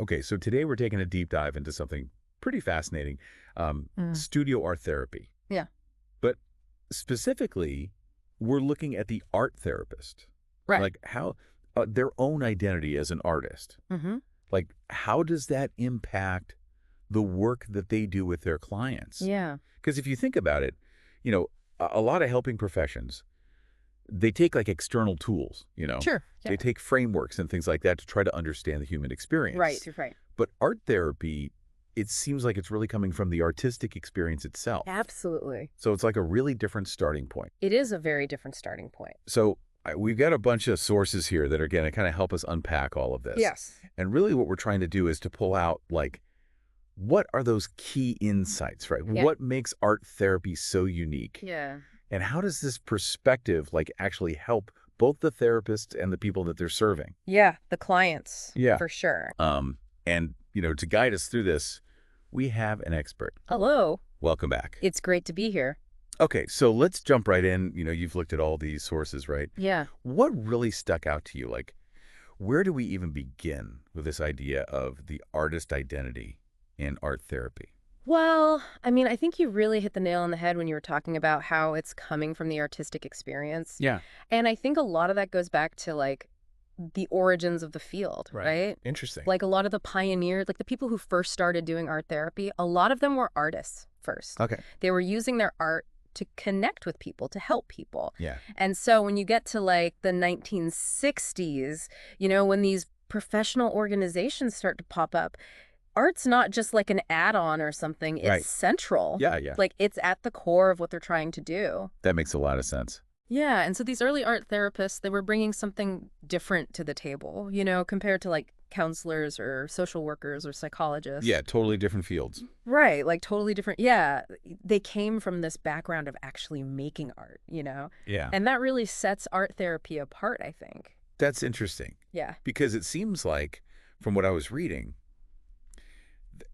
Okay, so today we're taking a deep dive into something pretty fascinating, Mm. studio art therapy. Yeah. But specifically, we're looking at the art therapist, Right. like how their own identity as an artist. Mm-hmm. Like, how does that impact the work that they do with their clients? Yeah. Because if you think about it, a lot of helping professions, they take like external tools, Sure. Yeah. they take frameworks and things like that to try to understand the human Right. experience. You're right. But art therapy, it seems like it's really coming from the artistic experience itself. Absolutely. So it's like a really different starting point. It is a very different starting point. So we've got a bunch of sources here that are going to kind of help us unpack all of this. Yes. And really what we're trying to do is to pull out, like, what are those key insights, right? Yeah. What makes art therapy so unique? Yeah. And how does this perspective, like, actually help both the therapists and the people that they're serving? Yeah. The clients. Yeah. For sure. And, to guide us through this, we have an expert. Hello. Welcome back. It's great to be here. Okay, so let's jump right in. You've looked at all these sources, right? Yeah. What really stuck out to you? Like, where do we even begin with this idea of the artist identity in art therapy? Well, I mean, I think you really hit the nail on the head when you were talking about how it's coming from the artistic experience. Yeah. And I think a lot of that goes back to like the origins of the field, right? Interesting. Like a lot of the pioneers, like the people who first started doing art therapy, a lot of them were artists first. Okay. They were using their art to connect with people, to help people. Yeah. And so when you get to like the 1960s, when these professional organizations start to pop up, art's not just like an add-on or something. It's Right. central. Yeah, yeah. Like it's at the core of what they're trying to do. That makes a lot of sense. Yeah, and so these early art therapists, they were bringing something different to the table, compared to like counselors or social workers or psychologists. Yeah, totally different fields. Right, like totally different. Yeah, they came from this background of actually making art, Yeah. And that really sets art therapy apart, I think. That's interesting Yeah. because it seems like, from what I was reading,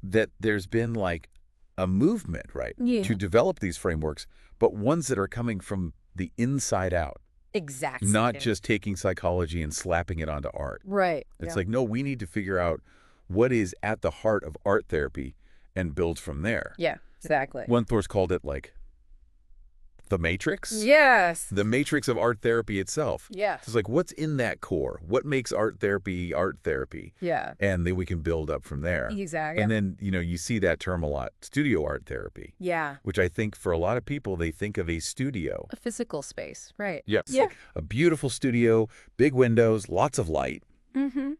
that there's been like a movement, right, Yeah. to develop these frameworks, but ones that are coming from the inside out, Exactly. not just taking psychology and slapping it onto art. Right. It's yeah. like, no, we need to figure out what is at the heart of art therapy and build from there. Yeah, exactly. One source called it like the matrix. Yes. The matrix of art therapy itself. Yes. It's like, what's in that core? What makes art therapy art therapy? Yeah. And then we can build up from there. Exactly. And then, you see that term a lot, studio art therapy. Yeah. Which I think for a lot of people, they think of a studio. A physical space, right. Yes. Yeah. Like a beautiful studio, big windows, lots of light. Mm-hmm.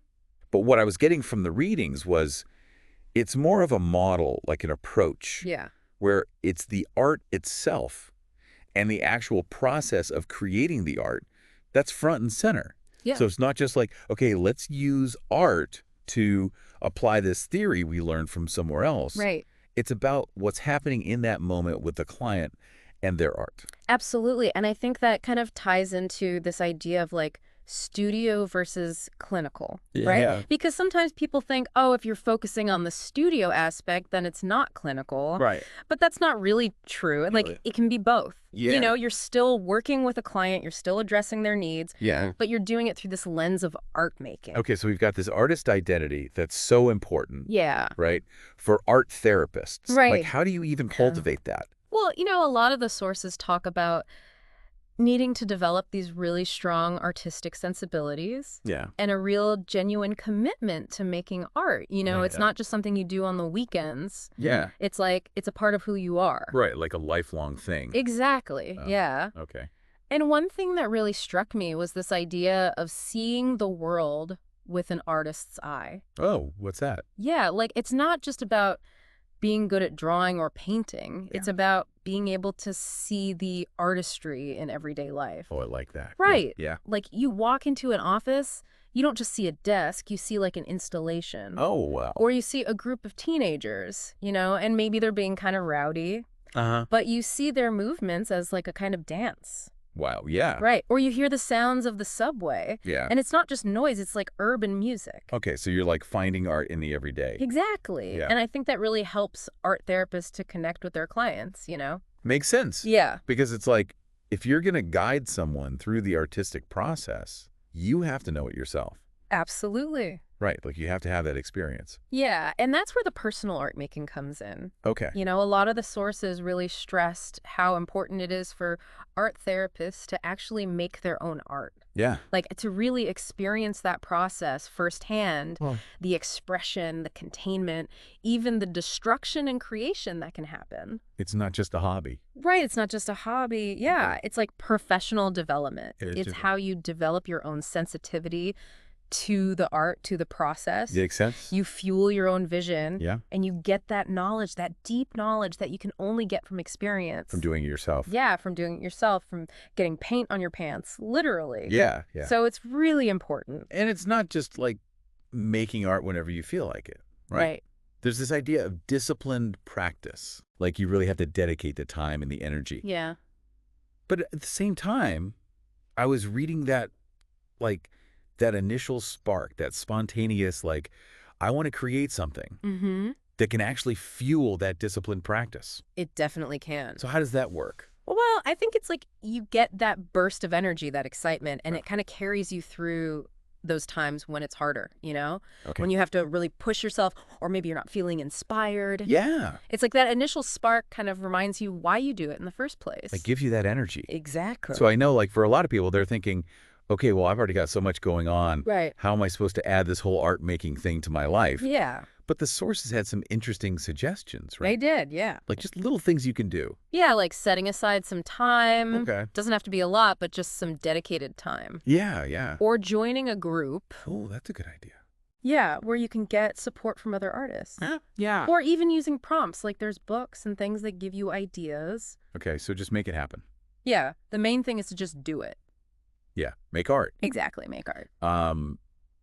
But what I was getting from the readings was it's more of a model, like an approach. Yeah. Where it's the art itself and the actual process of creating the art that's front and center. Yeah. So it's not just like, okay, let's use art to apply this theory we learned from somewhere else. Right. It's about what's happening in that moment with the client and their art. Absolutely. And I think that kind of ties into this idea of like studio versus clinical, right? Yeah. Because sometimes people think, oh, if you're focusing on the studio aspect, then it's not clinical. Right. But that's not really true. And like, it can be both. Yeah. You're still working with a client, you're still addressing their needs, Yeah. but you're doing it through this lens of art making. Okay, so we've got this artist identity that's so important. Yeah. Right? For art therapists. Right. Like, how do you even cultivate that? Well, a lot of the sources talk about needing to develop these really strong artistic sensibilities Yeah. and a real genuine commitment to making art. It's not just something you do on the weekends. Yeah. It's like, it's a part of who you are. Right, like a lifelong thing. Exactly. Yeah. Okay. And one thing that really struck me was this idea of seeing the world with an artist's eye. Oh, what's that? Yeah, like it's not just about being good at drawing or painting. Yeah. It's about being able to see the artistry in everyday life. Oh, I like that. Right. Yeah. Like you walk into an office, you don't just see a desk, you see like an installation. Oh, wow. Or you see a group of teenagers, and maybe they're being kind of rowdy, Uh-huh. but you see their movements as like a kind of dance. Wow, yeah. Right. Or you hear the sounds of the subway. Yeah. And it's not just noise, it's like urban music. Okay, so you're like finding art in the everyday. Exactly. Yeah. And I think that really helps art therapists to connect with their clients, Makes sense. Yeah. Because it's like, if you're going to guide someone through the artistic process, you have to know it yourself. Absolutely. Right, like you have to have that experience. Yeah, and that's where the personal art making comes in. Okay. A lot of the sources really stressed how important it is for art therapists to actually make their own art. Yeah. Like to really experience that process firsthand, Well, the expression, the containment, even the destruction and creation that can happen. it's not just a hobby. Right, it's not just a hobby. Yeah, it's like professional development. It is It's different. how you develop your own sensitivity to the art, to the process. Makes sense? You fuel your own vision, Yeah. and you get that knowledge, that deep knowledge that you can only get from experience. From doing it yourself. Yeah, from doing it yourself, from getting paint on your pants, literally. Yeah, yeah. So it's really important. And it's not just like making art whenever you feel like it, right? Right. There's this idea of disciplined practice. Like you really have to dedicate the time and the energy. Yeah. But at the same time, I was reading that, like, that initial spark, that spontaneous, like, I want to create something Mm-hmm. that can actually fuel that disciplined practice. It definitely can. So how does that work? Well, I think it's like you get that burst of energy, that excitement, and Right. it kind of carries you through those times when it's harder, Okay. When you have to really push yourself, or maybe you're not feeling inspired. Yeah. It's like that initial spark kind of reminds you why you do it in the first place. It gives you that energy. Exactly. So I know, like, for a lot of people, they're thinking, okay, well, I've already got so much going on. Right. How am I supposed to add this whole art making thing to my life? Yeah, But the sources had some interesting suggestions, right? they did. Yeah. Like just little things you can do. Yeah, like setting aside some time. Okay. Doesn't have to be a lot, but just some dedicated time. Yeah, yeah. Or joining a group. Oh, that's a good idea. Yeah, where you can get support from other artists. Yeah. Or even using prompts, like there's books and things that give you ideas. Okay, so just make it happen. Yeah, the main thing is to just do it. Yeah, make art. Exactly, make art.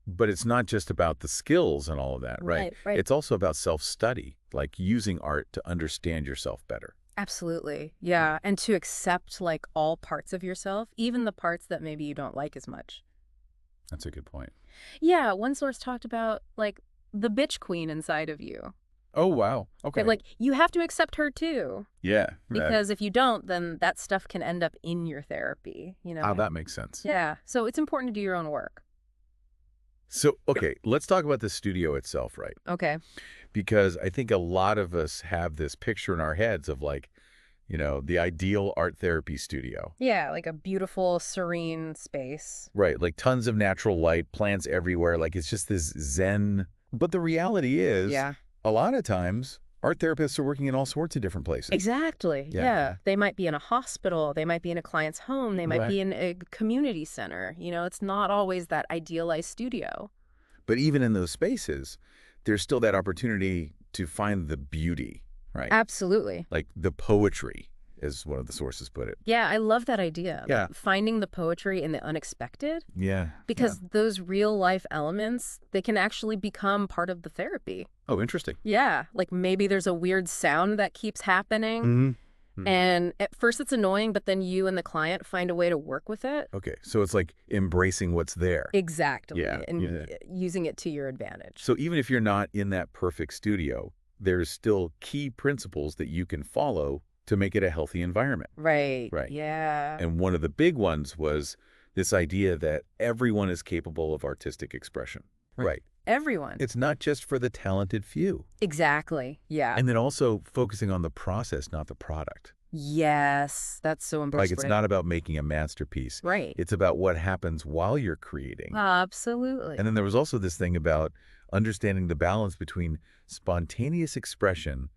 But it's not just about the skills and all of that, right? Right. It's also about self-study, like using art to understand yourself better. Absolutely. Yeah, and to accept like all parts of yourself, even the parts that maybe you don't like as much. That's a good point. Yeah, one source talked about like the bitch queen inside of you. Oh, wow. Okay. But, like you have to accept her too. Yeah. Because if you don't, then that stuff can end up in your therapy, Oh, that makes sense. Yeah. So it's important to do your own work. So, okay, let's talk about the studio itself, right? Okay. Because I think a lot of us have this picture in our heads of like, the ideal art therapy studio. Yeah, like a beautiful, serene space. Right, like tons of natural light, plants everywhere, like it's just this zen. But the reality is, Yeah. a lot of times, art therapists are working in all sorts of different places. Exactly. Yeah. Yeah. They might be in a hospital. They might be in a client's home. They might Right. be in a community center. It's not always that idealized studio. But even in those spaces, there's still that opportunity to find the beauty, right? Absolutely. Like the poetry, as one of the sources put it. Yeah, I love that idea. Yeah. Finding the poetry in the unexpected. Yeah. Because those real life elements, they can actually become part of the therapy. Oh, interesting. Yeah. Like maybe there's a weird sound that keeps happening. Mm-hmm. And at first it's annoying, but then you and the client find a way to work with it. Okay, so it's like embracing what's there. Exactly. Yeah, And yeah. using it to your advantage. So even if you're not in that perfect studio, there's still key principles that you can follow to make it a healthy environment. Right. Right. Yeah. And one of the big ones was this idea that everyone is capable of artistic expression. Right. Everyone. It's not just for the talented few. Exactly. Yeah. And then also focusing on the process, not the product. Yes. That's so important. Like it's not about making a masterpiece. Right. It's about what happens while you're creating. Absolutely. And then there was also this thing about understanding the balance between spontaneous expression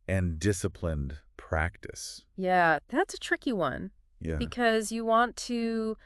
and disciplined practice. Yeah. That's a tricky one. Yeah. Because you want to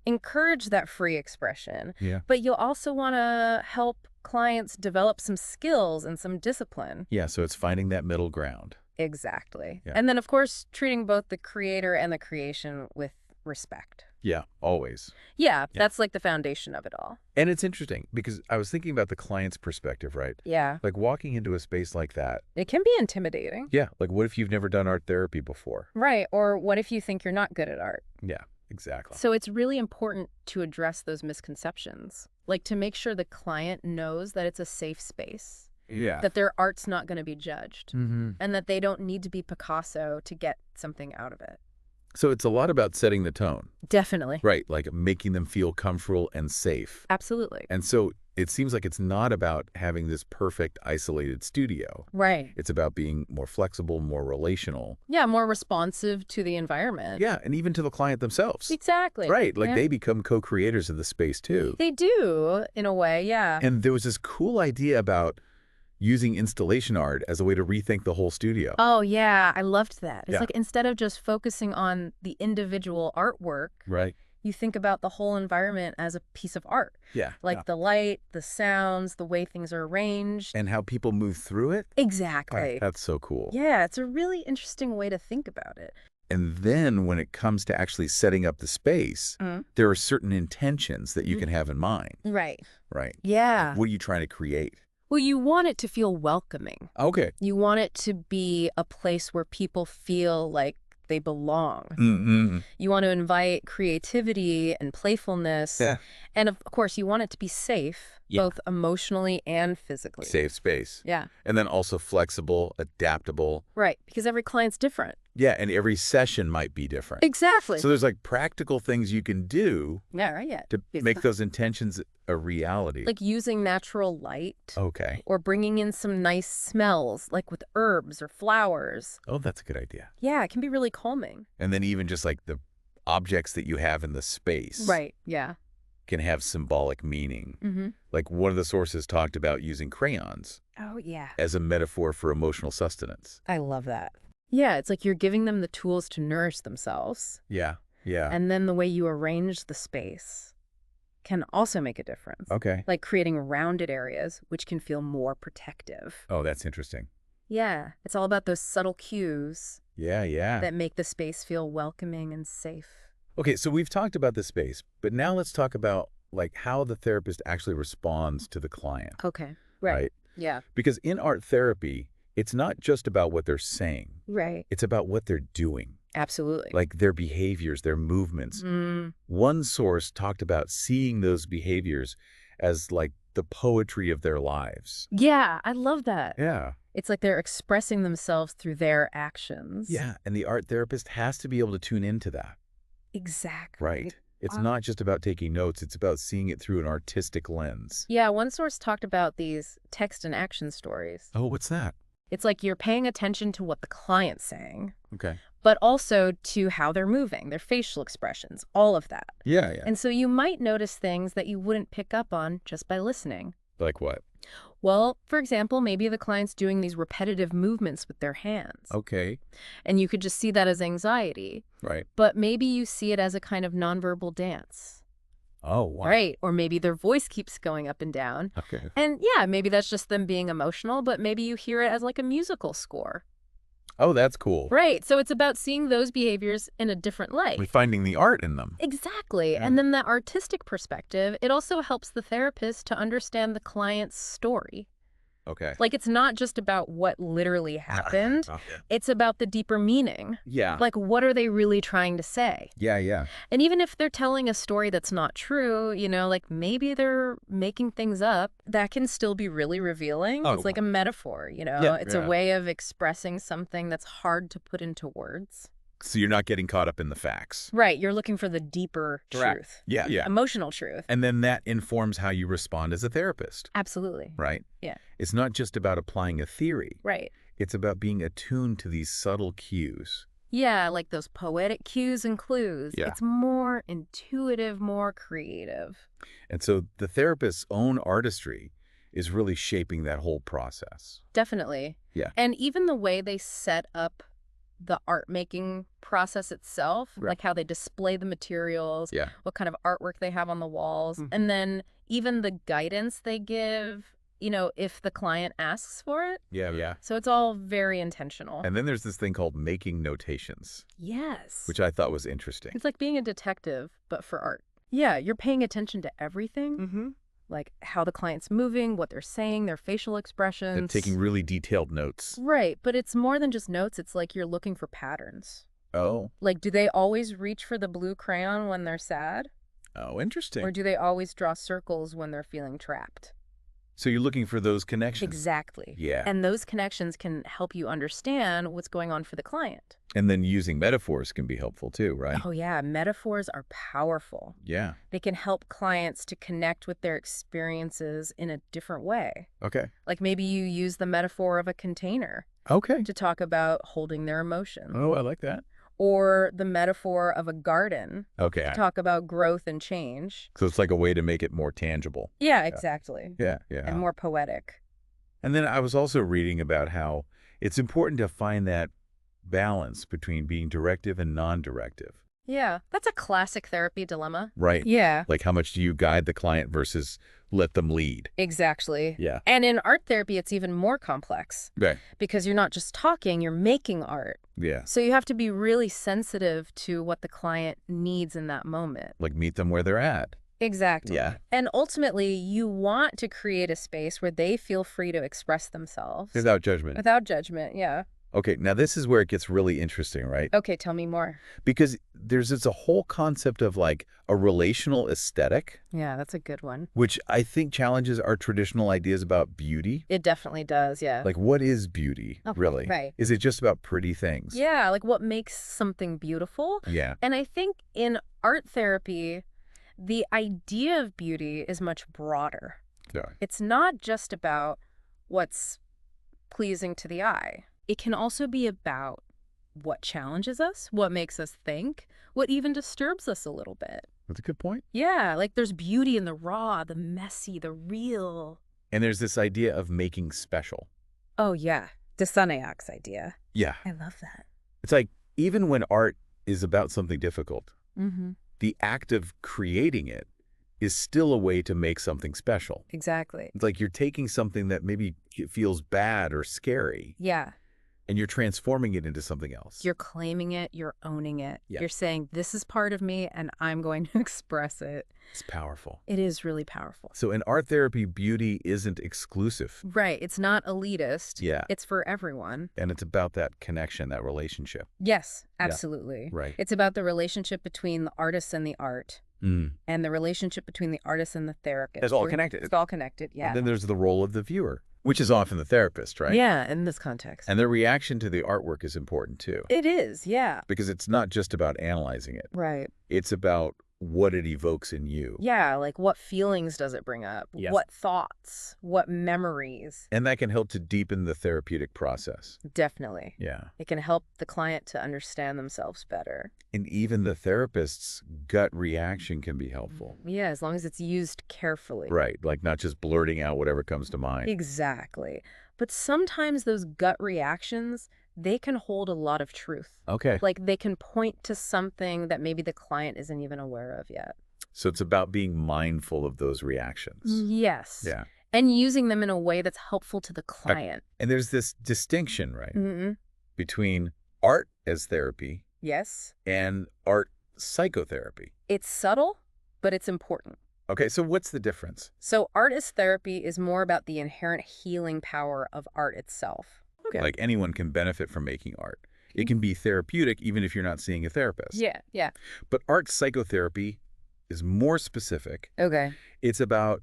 encourage that free expression. Yeah. But you'll also want to help clients develop some skills and some discipline. Yeah, so it's finding that middle ground. Exactly. Yeah. And then, of course, treating both the creator and the creation with respect. Yeah, always. Yeah, that's like the foundation of it all. And it's interesting because I was thinking about the client's perspective, right? Yeah. Like walking into a space like that. It can be intimidating. Yeah, like what if you've never done art therapy before? Right. Or what if you think you're not good at art? Yeah, exactly. So it's really important to address those misconceptions, like to make sure the client knows that it's a safe space, Yeah. that their art's not going to be judged, Mm-hmm. and that they don't need to be Picasso to get something out of it. So it's a lot about setting the tone, Definitely. right? Like making them feel comfortable and safe. Absolutely. And so it seems like it's not about having this perfect isolated studio. Right. It's about being more flexible, more relational. Yeah, more responsive to the environment. Yeah, and even to the client themselves. Exactly. Right, like Yeah. they become co-creators of the space too. They do, in a way, yeah. And there was this cool idea about using installation art as a way to rethink the whole studio. Oh, yeah, I loved that. It's Yeah. like instead of just focusing on the individual artwork, Right. you think about the whole environment as a piece of art. Yeah. Like the light, the sounds, the way things are arranged. And how people move through it. Exactly. That's so cool. Yeah, it's a really interesting way to think about it. And then when it comes to actually setting up the space, there are certain intentions that you can have in mind. Right. Right. Yeah. What are you trying to create? Well, you want it to feel welcoming. Okay. You want it to be a place where people feel like they belong. Mm-hmm. You want to invite creativity and playfulness. Yeah. And of course, you want it to be safe, both emotionally and physically. Safe space. Yeah. And then also flexible, adaptable. Right. Because every client's different. Yeah, and every session might be different. Exactly. So there's like practical things you can do Yeah, right. Yeah. to make those intentions a reality. Like using natural light. Okay. Or bringing in some nice smells, like with herbs or flowers. Oh, that's a good idea. Yeah, it can be really calming. And then even just like the objects that you have in the space Right. Yeah. can have symbolic meaning. Mm-hmm. Like one of the sources talked about using crayons Oh, yeah. as a metaphor for emotional sustenance. I love that. Yeah, it's like you're giving them the tools to nourish themselves. Yeah. Yeah. And then the way you arrange the space can also make a difference. Okay. Like creating rounded areas, which can feel more protective. Oh, that's interesting. Yeah, it's all about those subtle cues Yeah, yeah. that make the space feel welcoming and safe. Okay, so we've talked about the space, but now let's talk about like how the therapist actually responds to the client. Okay, right. Yeah. Because in art therapy, it's not just about what they're saying. Right. It's about what they're doing, Absolutely. like their behaviors, their movements. One source talked about seeing those behaviors as like the poetry of their lives. Yeah, I love that. Yeah. It's like they're expressing themselves through their actions. Yeah, and the art therapist has to be able to tune into that. Exactly. Right. It's not just about taking notes. It's about seeing it through an artistic lens. Yeah, one source talked about these text and action stories. Oh, what's that? It's like you're paying attention to what the client's saying, Okay. but also to how they're moving, their facial expressions, all of that. Yeah, yeah. And so you might notice things that you wouldn't pick up on just by listening. Like what? Well, for example, maybe the client's doing these repetitive movements with their hands. Okay. And you could just see that as anxiety. Right. But maybe you see it as a kind of nonverbal dance. Oh, wow. Right. Or maybe their voice keeps going up and down. Okay. And yeah, maybe that's just them being emotional, but maybe you hear it as like a musical score. Oh, that's cool. Right. So it's about seeing those behaviors in a different light. We're finding the art in them. Exactly. Yeah. And then the artistic perspective, it also helps the therapist to understand the client's story. Okay. Like, it's not just about what literally happened. Okay. It's about the deeper meaning. Yeah. Like, what are they really trying to say? Yeah, yeah. And even if they're telling a story that's not true, like maybe they're making things up, that can still be really revealing. Oh. It's like a metaphor, Yeah, it's yeah. a way of expressing something that's hard to put into words. So you're not getting caught up in the facts. Right. You're looking for the deeper truth. Yeah, yeah. Emotional truth. And then that informs how you respond as a therapist, Absolutely. right? Yeah. It's not just about applying a theory. Right. It's about being attuned to these subtle cues. Yeah, like those poetic cues and clues. Yeah. It's more intuitive, more creative. And so the therapist's own artistry is really shaping that whole process. Definitely. Yeah. And even the way they set up the art making process itself, Right. like how they display the materials, Yeah. what kind of artwork they have on the walls, Mhm. and then even the guidance they give, if the client asks for it. Yeah, yeah. So it's all very intentional. And then there's this thing called making notations, Yes. which I thought was interesting. It's like being a detective, but for art. Yeah, you're paying attention to everything, Mm-hmm. like how the client's moving, what they're saying, their facial expressions. And taking really detailed notes. Right, but it's more than just notes. It's like you're looking for patterns. Oh. Like, do they always reach for the blue crayon when they're sad? Oh, interesting. Or do they always draw circles when they're feeling trapped? So you're looking for those connections. Exactly. Yeah. And those connections can help you understand what's going on for the client. And then using metaphors can be helpful too, right? Oh, yeah. Metaphors are powerful. Yeah. They can help clients to connect with their experiences in a different way. Okay. Like maybe you use the metaphor of a container Okay. to talk about holding their emotions, Oh, I like that. or the metaphor of a garden Okay. to talk about growth and change. So it's like a way to make it more tangible. Yeah, exactly. Yeah. Yeah. And more poetic. And then I was also reading about how it's important to find that balance between being directive and non-directive. Yeah, that's a classic therapy dilemma. Right. Yeah. Like how much do you guide the client versus let them lead? Exactly. Yeah. And in art therapy, it's even more complex Okay. because you're not just talking, you're making art. Yeah. So you have to be really sensitive to what the client needs in that moment. Like meet them where they're at. Exactly. Yeah. And ultimately, you want to create a space where they feel free to express themselves. Without judgment. Without judgment, yeah. Okay, now this is where it gets really interesting, right? Okay, tell me more. Because it's a whole concept of like a relational aesthetic, Yeah, that's a good one. which I think challenges our traditional ideas about beauty. It definitely does, yeah. Like what is beauty, Oh, really? right. Is it just about pretty things? Yeah, like what makes something beautiful. Yeah. And I think in art therapy, the idea of beauty is much broader. Yeah. It's not just about what's pleasing to the eye. It can also be about what challenges us, what makes us think, what even disturbs us a little bit. That's a good point. Yeah, like there's beauty in the raw, the messy, the real. And there's this idea of making special. Oh, yeah. De Sanayak's idea. Yeah. I love that. It's like even when art is about something difficult, Mm-hmm. the act of creating it is still a way to make something special. Exactly. It's like you're taking something that maybe feels bad or scary, Yeah. and you're transforming it into something else. You're claiming it, you're owning it. Yeah. You're saying, this is part of me and I'm going to express it. It's powerful. It is really powerful. So in art therapy, beauty isn't exclusive. Right. It's not elitist. Yeah. It's for everyone. And it's about that connection, that relationship. Yes, Yeah. absolutely. Right. It's about the relationship between the artist and the art, Mm. and the relationship between the artist and the therapist. It's all connected. It's all connected, yeah. And then there's the role of the viewer, which is often the therapist, right? Yeah, in this context. And their reaction to the artwork is important too. It is, yeah. Because it's not just about analyzing it. Right. It's about what it evokes in you. Yeah, like what feelings does it bring up? Yes. What thoughts? What memories? And that can help to deepen the therapeutic process. Definitely. Yeah. It can help the client to understand themselves better. And even the therapist's gut reaction can be helpful. Yeah, as long as it's used carefully. Right. Like not just blurting out whatever comes to mind. Exactly. But sometimes those gut reactions, they can hold a lot of truth. Okay. Like they can point to something that maybe the client isn't even aware of yet. So it's about being mindful of those reactions. Yes. Yeah. And using them in a way that's helpful to the client. And there's this distinction, right, Mm-hmm. between art as therapy Yes. and art psychotherapy. It's subtle, but it's important. Okay, so what's the difference? So art as therapy is more about the inherent healing power of art itself. Okay. Like anyone can benefit from making art. It can be therapeutic even if you're not seeing a therapist. Yeah, yeah. But art psychotherapy is more specific. Okay. It's about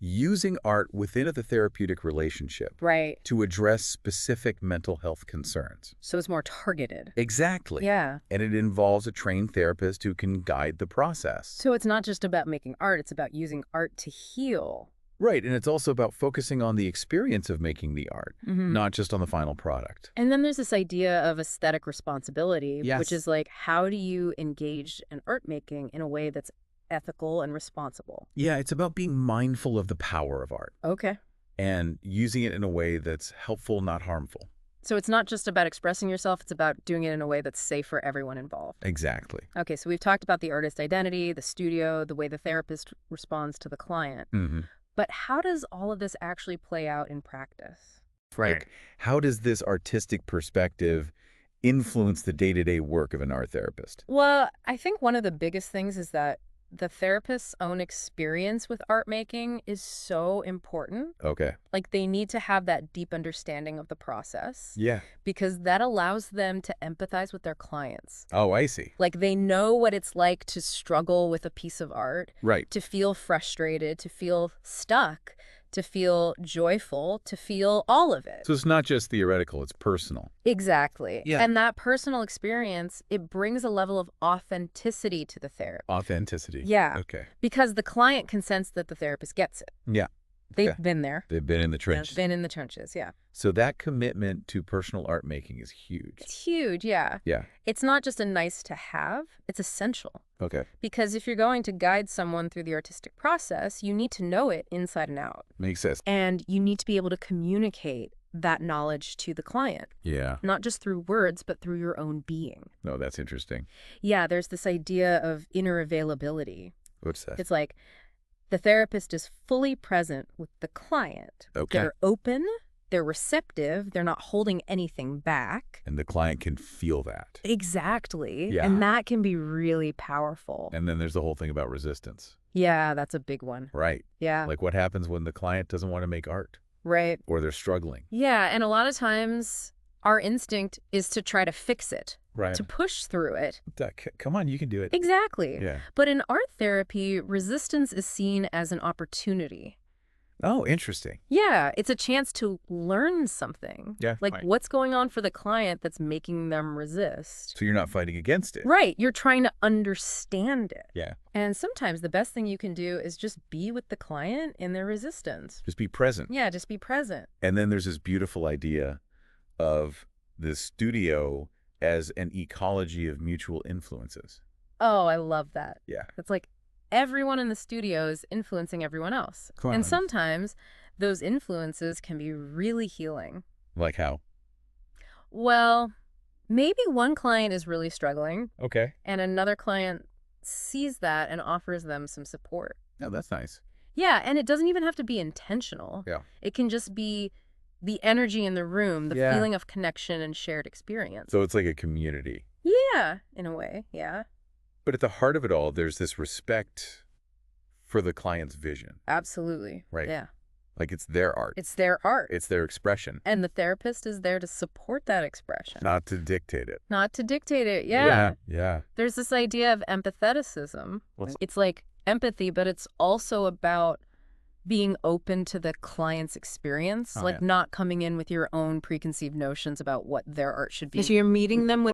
using art within the therapeutic relationship Right. to address specific mental health concerns. So it's more targeted. Exactly. Yeah. And it involves a trained therapist who can guide the process. So it's not just about making art, it's about using art to heal. Right, and it's also about focusing on the experience of making the art, Mm-hmm. not just on the final product. And then there's this idea of aesthetic responsibility, Yes. which is like, how do you engage in art making in a way that's ethical and responsible? Yeah, it's about being mindful of the power of art Okay. and using it in a way that's helpful, not harmful. So it's not just about expressing yourself, it's about doing it in a way that's safe for everyone involved. Exactly. Okay, so we've talked about the artist identity, the studio, the way the therapist responds to the client. Mm-hmm. But how does all of this actually play out in practice? Like, how does this artistic perspective influence the day-to-day work of an art therapist? Well, I think one of the biggest things is that the therapist's own experience with art making is so important. Okay. Like they need to have that deep understanding of the process Yeah. because that allows them to empathize with their clients. Oh, I see. Like they know what it's like to struggle with a piece of art, Right. to feel frustrated, to feel stuck, to feel joyful, to feel all of it. So it's not just theoretical, it's personal. Exactly. Yeah. And that personal experience, it brings a level of authenticity to the therapy. Authenticity. Yeah. Okay. Because the client can sense that the therapist gets it. Yeah. They've Okay. been there. They've been in the trenches. Been in the trenches, yeah. So that commitment to personal art making is huge. It's huge, yeah. Yeah. It's not just a nice to have, it's essential. Okay. Because if you're going to guide someone through the artistic process, you need to know it inside and out. Makes sense. And you need to be able to communicate that knowledge to the client. Yeah. Not just through words, but through your own being. No, that's interesting. Yeah, there's this idea of inner availability. What's that? It's like the therapist is fully present with the client. Okay. They're open, they're receptive, they're not holding anything back. And the client can feel that. Exactly. Yeah. And that can be really powerful. And then there's the whole thing about resistance. Yeah, that's a big one. Right. Yeah. Like what happens when the client doesn't want to make art Right. or they're struggling. Yeah, and a lot of times our instinct is to try to fix it, Right. to push through it. Come on, you can do it. Exactly. Yeah. But in art therapy, resistance is seen as an opportunity. Oh, interesting. Yeah, it's a chance to learn something. Yeah. Like Right. what's going on for the client that's making them resist. So you're not fighting against it. Right, you're trying to understand it. Yeah. And sometimes the best thing you can do is just be with the client in their resistance. Just be present. Yeah, just be present. And then there's this beautiful idea of the studio as an ecology of mutual influences. Oh, I love that. Yeah. It's like everyone in the studio is influencing everyone else. Come on. And sometimes those influences can be really healing. Like how? Well, maybe one client is really struggling Okay. and another client sees that and offers them some support. Oh, that's nice. Yeah, and it doesn't even have to be intentional. Yeah. It can just be the energy in the room, the Yeah. feeling of connection and shared experience. So it's like a community. Yeah, in a way, yeah. But at the heart of it all, there's this respect for the client's vision. Absolutely. Right. Yeah. Like it's their art. It's their art. It's their expression, And the therapist is there to support that expression. not to dictate it. Not to dictate it. Yeah. Yeah. There's this idea of empatheticism. What's- It's like empathy, but it's also about being open to the client's experience, Oh, like yeah. not coming in with your own preconceived notions about what their art should be. So you're meeting them with